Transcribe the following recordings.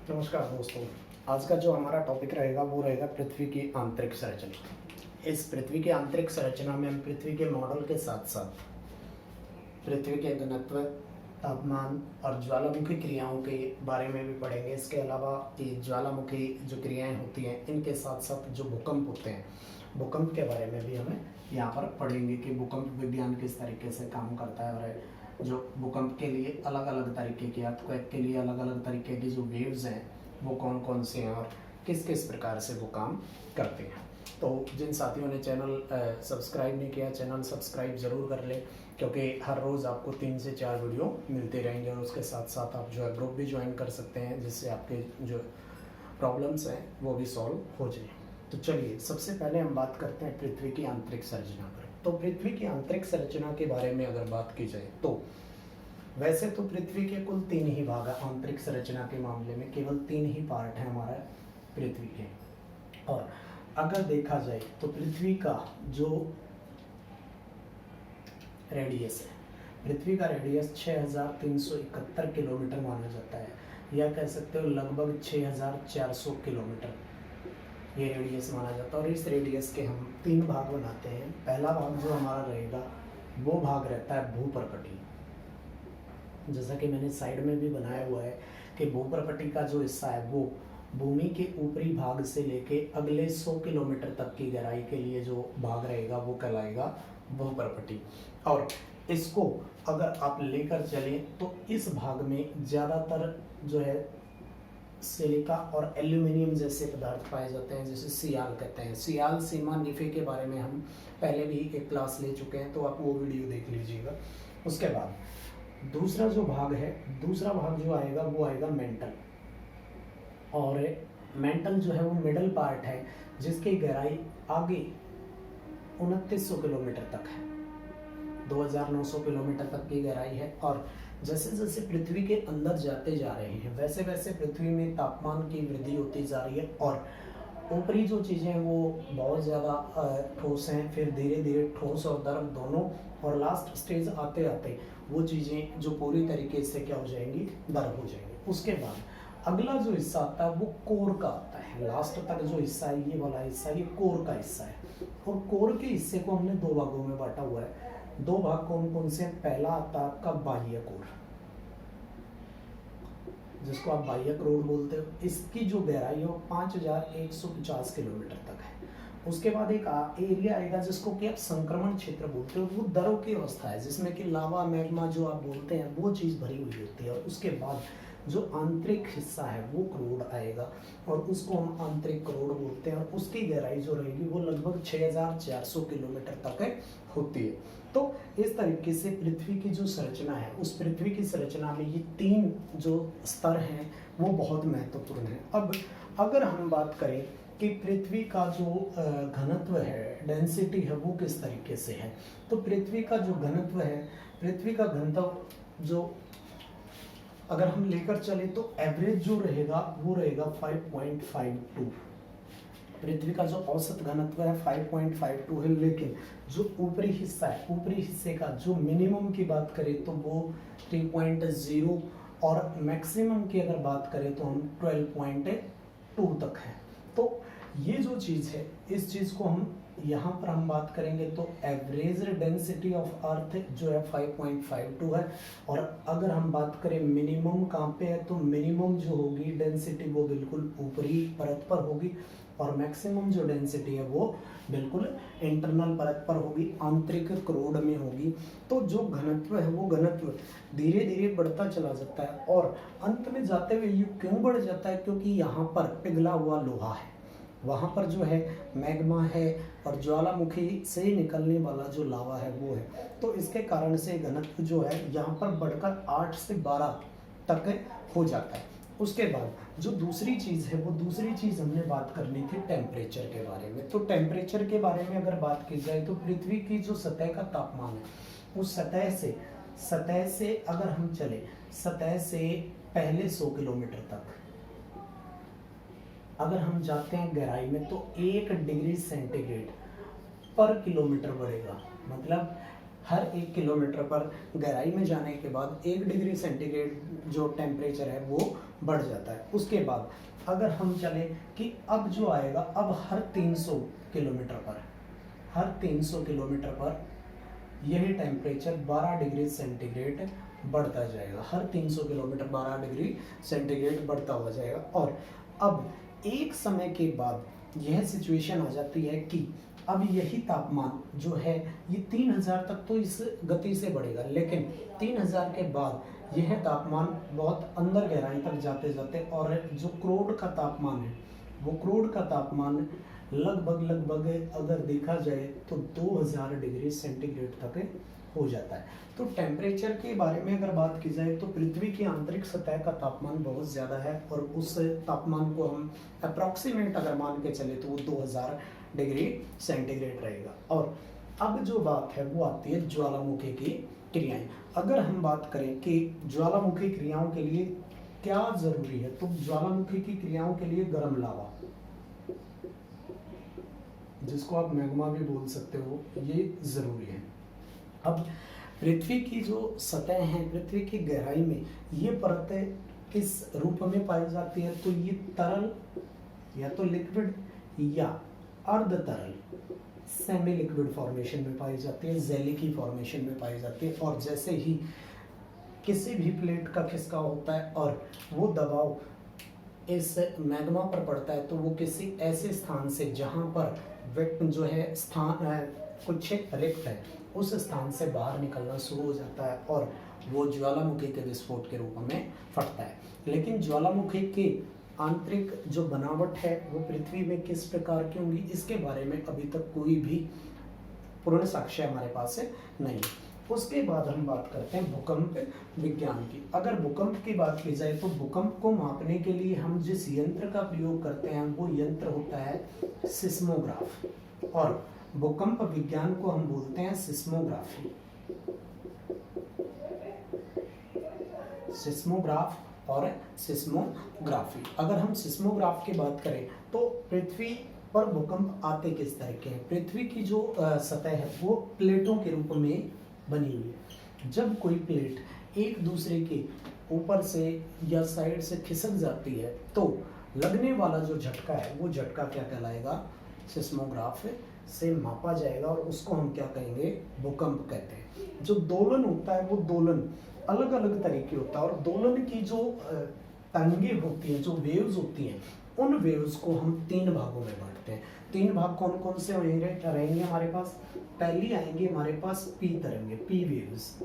नमस्कार दोस्तों। आज का जो हमारा टॉपिक रहेगा वो रहेगा पृथ्वी की आंतरिक संरचना। इस पृथ्वी की आंतरिक संरचना में हम पृथ्वी के मॉडल के साथ साथ पृथ्वी के घनत्व, तापमान और ज्वालामुखी क्रियाओं के बारे में भी पढ़ेंगे। इसके अलावा ये ज्वालामुखी जो क्रियाएं होती हैं इनके साथ साथ जो भूकंप होते हैं, भूकंप के बारे में भी हमें यहाँ पर पढ़ेंगे कि भूकंप विज्ञान किस तरीके से काम करता है और जो भूकंप के लिए अलग अलग तरीके की, अर्थक्वेक के लिए अलग अलग तरीके की जो वेव्स हैं वो कौन कौन से हैं और किस किस प्रकार से वो काम करते हैं। तो जिन साथियों ने चैनल सब्सक्राइब नहीं किया, चैनल सब्सक्राइब ज़रूर कर लें, क्योंकि हर रोज़ आपको 3 से 4 वीडियो मिलते रहेंगे और उसके साथ साथ आप जो है ग्रुप भी ज्वाइन कर सकते हैं, जिससे आपके जो प्रॉब्लम्स हैं वो भी सॉल्व हो जाए। तो चलिए सबसे पहले हम बात करते हैं पृथ्वी की आंतरिक संरचना पर। तो पृथ्वी की आंतरिक संरचना के बारे में अगर बात की जाए तो वैसे तो पृथ्वी के कुल 3 ही भाग है। आंतरिक संरचना के मामले में केवल 3 ही पार्ट है हमारा पृथ्वी के। और अगर देखा जाए तो पृथ्वी का जो रेडियस है, पृथ्वी का रेडियस 6371 किलोमीटर माना जाता है, या कह सकते हो लगभग 6400 किलोमीटर ये रेडियस माना जाता है। और इस रेडियस के हम 3 भाग बनाते हैं। पहला भाग जो हमारा रहेगा वो भाग रहता है भूपर्कटी, जैसा कि मैंने साइड में भी बनाया हुआ है कि भूपर्कटी का जो हिस्सा है वो भूमि के ऊपरी भाग से लेके अगले 100 किलोमीटर तक की गहराई के लिए जो भाग रहेगा वो कहलाएगा भूपर्कटी। और इसको अगर आप लेकर चलें तो इस भाग में ज़्यादातर जो है सिलिका और एल्यूमिनियम जैसे पदार्थ पाए जाते हैं, जैसे सियाल कहते हैं। सियाल, सीमा, निफे के बारे में हम पहले भी एक क्लास ले चुके हैं, तो आप वो वीडियो देख लीजिएगा। उसके बाद दूसरा जो भाग है, दूसरा भाग जो आएगा वो आएगा मेंटल। और मेंटल जो है वो मिडल पार्ट है, जिसकी गहराई आगे 2900 किलोमीटर तक है, 2900 किलोमीटर तक की गहराई है। और जैसे जैसे पृथ्वी के अंदर जाते जा रहे हैं वैसे वैसे पृथ्वी में तापमान की वृद्धि होती जा रही है और ऊपरी जो चीज़ें हैं वो बहुत ज़्यादा ठोस हैं, फिर धीरे धीरे ठोस और द्रव दोनों, और लास्ट स्टेज आते आते वो चीज़ें जो पूरी तरीके से क्या हो जाएंगी, द्रव हो जाएंगी। उसके बाद अगला जो हिस्सा आता है वो कोर का आता है। लास्ट तक जो हिस्सा है, ये वाला हिस्सा, ये कोर का हिस्सा है। और कोर के हिस्से को हमने 2 भागों में बांटा हुआ है। 2 भाग कौन कौन से? पहला आता है आपका बाह्य कोर, जिसको आप बाह्य कोर बोलते हो। इसकी जो गहराई है वो 5150 किलोमीटर तक है। उसके बाद एक एरिया आएगा जिसको कि आप संक्रमण क्षेत्र बोलते हो। वो द्रव की अवस्था है, जिसमें कि लावा, मैग्मा जो आप बोलते हैं वो चीज़ भरी हुई होती है। और उसके बाद जो आंतरिक हिस्सा है वो करोड़ आएगा, और उसको हम आंतरिक करोड़ बोलते हैं। और उसकी गहराई जो रहेगी वो लगभग 6400 किलोमीटर तक होती है। तो इस तरीके से पृथ्वी की जो संरचना है, उस पृथ्वी की संरचना में ये 3 जो स्तर हैं वो बहुत महत्वपूर्ण है। अब अगर हम बात करें कि पृथ्वी का जो घनत्व है, डेंसिटी है, वो किस तरीके से है, तो पृथ्वी का जो घनत्व है, पृथ्वी का घनत्व जो अगर हम लेकर चले तो एवरेज जो रहेगा वो रहेगा 5.52। पृथ्वी का जो औसत घनत्व है 5.52 है, लेकिन जो ऊपरी हिस्सा है, ऊपरी हिस्से का जो मिनिमम की बात करें तो वो 3.0, और मैक्सिमम की अगर बात करें तो हम 12.2 तक है। तो ये जो चीज़ है, इस चीज़ को हम यहाँ पर हम बात करेंगे तो एवरेज डेंसिटी ऑफ अर्थ जो है 5.52 है। और अगर हम बात करें मिनिमम कहाँ पे है, तो मिनिमम जो होगी डेंसिटी वो बिल्कुल ऊपरी परत पर होगी, और मैक्सिमम जो डेंसिटी है वो बिल्कुल इंटरनल परत पर होगी, आंतरिक करोड़ में होगी। तो जो घनत्व है वो घनत्व धीरे धीरे बढ़ता चला जाता है, और अंत में जाते हुए ये क्यों बढ़ जाता है, क्योंकि यहाँ पर पिघला हुआ लोहा है, वहाँ पर जो है मैग्मा है, और ज्वालामुखी से निकलने वाला जो लावा है वो है। तो इसके कारण से घनत्व जो है यहाँ पर बढ़कर 8 से 12 तक हो जाता है। उसके बाद जो दूसरी चीज़ है, वो दूसरी चीज़ हमने बात करनी थी टेम्परेचर के बारे में। तो टेम्परेचर के बारे में अगर बात की जाए तो पृथ्वी की जो सतह का तापमान है, उस सतह से अगर हम चले, सतह से पहले 100 किलोमीटर तक अगर हम जाते हैं गहराई में, तो 1 डिग्री सेंटीग्रेड पर किलोमीटर बढ़ेगा। मतलब हर 1 किलोमीटर पर गहराई में जाने के बाद 1 डिग्री सेंटीग्रेड जो टेम्परेचर है वो बढ़ जाता है। उसके बाद अगर हम चले कि अब जो आएगा, अब हर 300 किलोमीटर पर, हर 300 किलोमीटर पर यही टेम्परेचर 12 डिग्री सेंटीग्रेड बढ़ता जाएगा। हर 300 किलोमीटर 12 डिग्री सेंटीग्रेड बढ़ता हुआ जाएगा। और अब एक समय के बाद यह सिचुएशन आ जाती है कि अब यही तापमान जो है ये 3000 तक तो इस गति से बढ़ेगा, लेकिन 3000 के बाद यह तापमान बहुत अंदर गहराई तक जाते जाते, और जो क्रोड का तापमान है वो क्रोड का तापमान लगभग अगर देखा जाए तो 2000 डिग्री सेंटीग्रेड तक हो जाता है। तो टेम्परेचर के बारे में अगर बात की जाए तो पृथ्वी की आंतरिक सतह का तापमान बहुत ज़्यादा है, और उस तापमान को हम अप्रॉक्सीमेट अगर मान के चले तो वो 2000 डिग्री सेंटीग्रेड रहेगा। और अब जो बात है वो आती है ज्वालामुखी की क्रियाएं। अगर हम बात करें कि ज्वालामुखी क्रियाओं के लिए क्या जरूरी है, तो ज्वालामुखी की क्रियाओं के लिए गर्म लावा, जिसको आप मैग्मा भी बोल सकते हो, ये जरूरी है। अब पृथ्वी की जो सतह है, पृथ्वी की गहराई में ये परतें किस रूप में पाई जाती है, तो ये तरल या तो लिक्विड या अर्ध तरल सेमी लिक्विड फॉर्मेशन में पाई जाती है, जेली की फॉर्मेशन में पाई जाती है। और जैसे ही किसी भी प्लेट का खिसकाव होता है और वो दबाव इस मैग्मा पर पड़ता है, तो वो किसी ऐसे स्थान से जहां पर जो है स्थान कुछ रिक्त है, उस स्थान से बाहर निकलना शुरू हो जाता है और वो ज्वालामुखी के विस्फोट के रूप में फटता है। लेकिन ज्वालामुखी की आंतरिक जो बनावट है वो पृथ्वी में किस प्रकार की होंगी, इसके बारे में अभी तक कोई भी पूर्ण साक्ष्य हमारे पास नहीं है। उसके बाद हम बात करते हैं भूकंप विज्ञान की। अगर भूकंप की बात की जाए तो भूकंप को मापने के लिए हम जिस यंत्र का प्रयोग करते हैं वो यंत्र होता है सिस्मोग्राफ, और भूकंप विज्ञान को हम बोलते हैं सिस्मोग्राफी। सिस्मोग्राफ और सिस्मोग्राफी। अगर हम सिस्मोग्राफ की बात करें तो पृथ्वी पर भूकंप आते किस तरह के हैं। पृथ्वी की जो सतह है वो प्लेटों के रूप में बनी हुई है। जब कोई प्लेट एक दूसरे के ऊपर से या साइड से खिसक जाती है तो लगने वाला जो झटका है वो झटका क्या कहलाएगा, सिस्मोग्राफ से मापा जाएगा, और उसको हम क्या कहेंगे, भूकंप कहते हैं। जो दोलन होता है वो दोलन अलग अलग तरीके होता है, और दोलन की जो तरंगें होती हैं, जो वेव्स होती हैं, उन वेव्स को हम 3 भागों में बांटते हैं। 3 भाग कौन कौन से रहेंगे हमारे पास। पहली आएंगे हमारे पास पी तरंगे, पी वेव्स।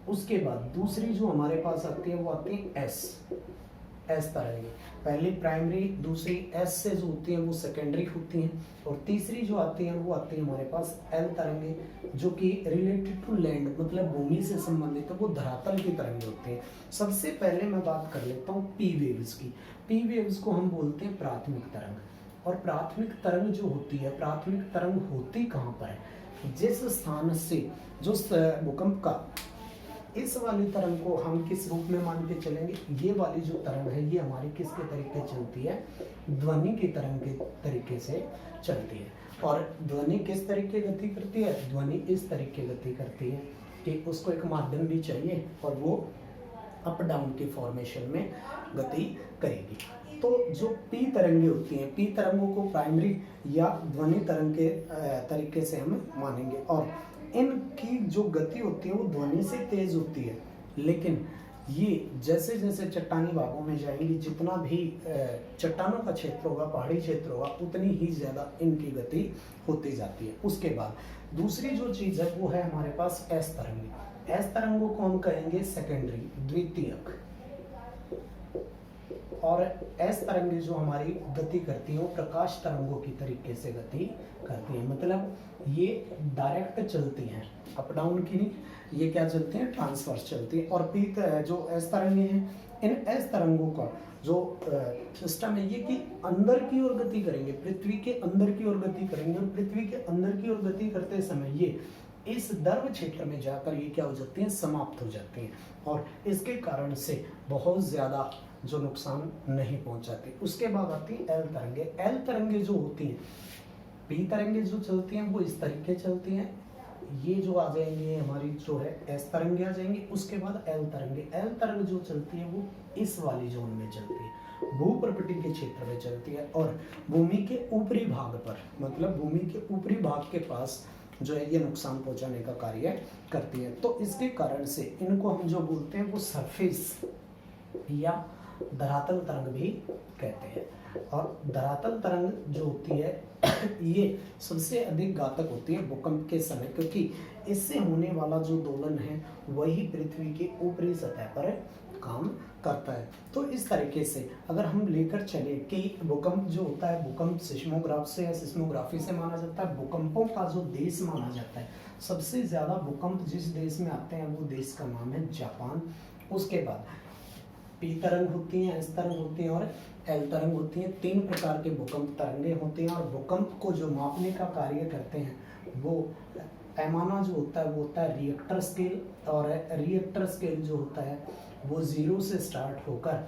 उसके बाद दूसरी जो हमारे पास आती है वो आती है एस तरंगे। पहली प्राइमरी, दूसरी एस से जो होती हैं वो सेकेंडरी होती हैं, और तीसरी जो आती है वो आती है हमारे पास एल तरंगे, जो कि रिलेटेड टू लैंड मतलब भूमि से संबंधित है, वो धरातल की तरंगे होती हैं। सबसे पहले मैं बात कर लेता हूँ पी वेव्स की। पी वेव्स को हम बोलते हैं प्राथमिक तरंग। और प्राथमिक तरंग जो होती है, प्राथमिक तरंग होती कहाँ पर है, जिस स्थान से जो भूकंप का इस वाली तरंग को हम किस रूप में मान के चलेंगे, ये वाली जो तरंग है ये हमारी किसके तरीके चलती है, ध्वनि की तरंग के तरीके से चलती है। और ध्वनि किस तरीके गति करती है, ध्वनि इस तरीके गति करती है कि उसको एक माध्यम भी चाहिए और वो अप डाउन की फॉर्मेशन में गति करेगी। तो जो पी तरंगे होती हैं, पी तरंगों को प्राइमरी या ध्वनि तरंग के तरीके से हम मानेंगे, और इनकी जो गति होती है वो ध्वनि से तेज होती है। लेकिन ये जैसे जैसे चट्टानी भागों में जाएंगी, जितना भी चट्टानों का क्षेत्र होगा, पहाड़ी क्षेत्र होगा, उतनी ही ज़्यादा इनकी गति होती जाती है। उसके बाद दूसरी जो चीज़ है वो है हमारे पास एस तरंगे। एस तरंगों को हम कहेंगे सेकेंडरी, द्वितीयक। और एस तरंगे जो हमारी गति करती हैं वो प्रकाश तरंगों की तरीके से गति करती हैं, मतलब ये डायरेक्ट चलती हैं, अप डाउन की नहीं, ये क्या चलती हैं, ट्रांसवर्स चलती हैं। और पी जो एस तरंगे हैं, इन एस तरंगों का जो सिस्टम है ये कि अंदर की ओर गति करेंगे, पृथ्वी के अंदर की ओर गति करेंगे, और पृथ्वी के अंदर की ओर गति करते समय ये इस दर्व क्षेत्र में जाकर ये क्या हो जाती हैं, समाप्त हो जाती हैं, और इसके कारण से बहुत ज़्यादा जो नुकसान नहीं पहुंचाती। उसके बाद आती है एल तरंगे। एल तरंगे जो होती हैं, पी तरंगे जो चलती हैं वो इस तरीके चलती हैं, ये जो आ जाएंगे हमारी जो है एस तरंगे आ जाएंगी, उसके बाद एल तरंगे। एल तरंग जो चलती है वो इस वाली जोन में चलती है, भूप्रपटी के क्षेत्र में चलती है और भूमि के ऊपरी भाग पर, मतलब भूमि के ऊपरी भाग के पास जो है ये नुकसान पहुंचाने का कार्य करती है। तो इसके कारण से इनको हम जो बोलते हैं वो सरफेस या धरातल तरंग भी कहते हैं। और धरातल तरंग जो होती है ये सबसे अधिक घातक होती है भूकंप के समय, क्योंकि इससे होने वाला जो दोलन है वही पृथ्वी के ऊपरी सतह पर काम करता है। तो इस तरीके से अगर हम लेकर चले कि भूकंप जो होता है, भूकंप सिस्मोग्राफ से या सिस्मोग्राफी से माना जाता है, भूकंपों का जो देश माना जाता है, सबसे ज्यादा भूकंप जिस देश में आते हैं वो देश का नाम है जापान। उसके बाद पी तरंग होती हैं, एस तरंग होती हैं और एल तरंग होती हैं। 3 प्रकार के भूकंप तरंगे होते हैं और भूकंप को जो मापने का कार्य करते हैं वो पैमाना जो होता है वो होता है रिएक्टर स्केल, और रिएक्टर स्केल जो होता है वो 0 से स्टार्ट होकर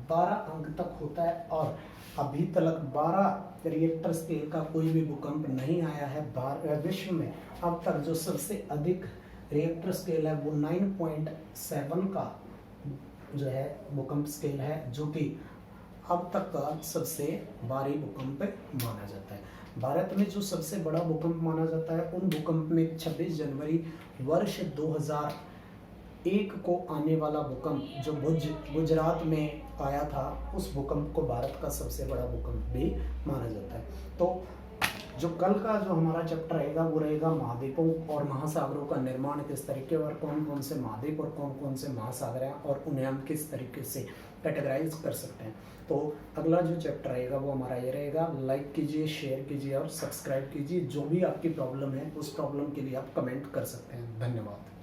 12 अंक तक होता है। और अभी तक 12 रिएक्टर स्केल का कोई भी भूकंप नहीं आया है विश्व में। अब तक जो सबसे अधिक रिएक्टर स्केल है वो 9.7 का जो है भूकंप स्केल है, जो कि अब तक का सबसे भारी भूकंप माना जाता है। भारत में जो सबसे बड़ा भूकंप माना जाता है उन भूकंप में 26 जनवरी वर्ष 2001 को आने वाला भूकंप जो गुजरात में आया था, उस भूकंप को भारत का सबसे बड़ा भूकंप भी माना जाता है। तो जो कल का जो हमारा चैप्टर रहेगा वो रहेगा महाद्वीपों और महासागरों का निर्माण किस तरीके, और कौन कौन से महाद्वीप और कौन कौन से महासागर हैं और उन्हें हम किस तरीके से कैटेगराइज कर सकते हैं। तो अगला जो चैप्टर रहेगा वो हमारा ये रहेगा। लाइक कीजिए, शेयर कीजिए और सब्सक्राइब कीजिए। जो भी आपकी प्रॉब्लम है उस प्रॉब्लम के लिए आप कमेंट कर सकते हैं। धन्यवाद।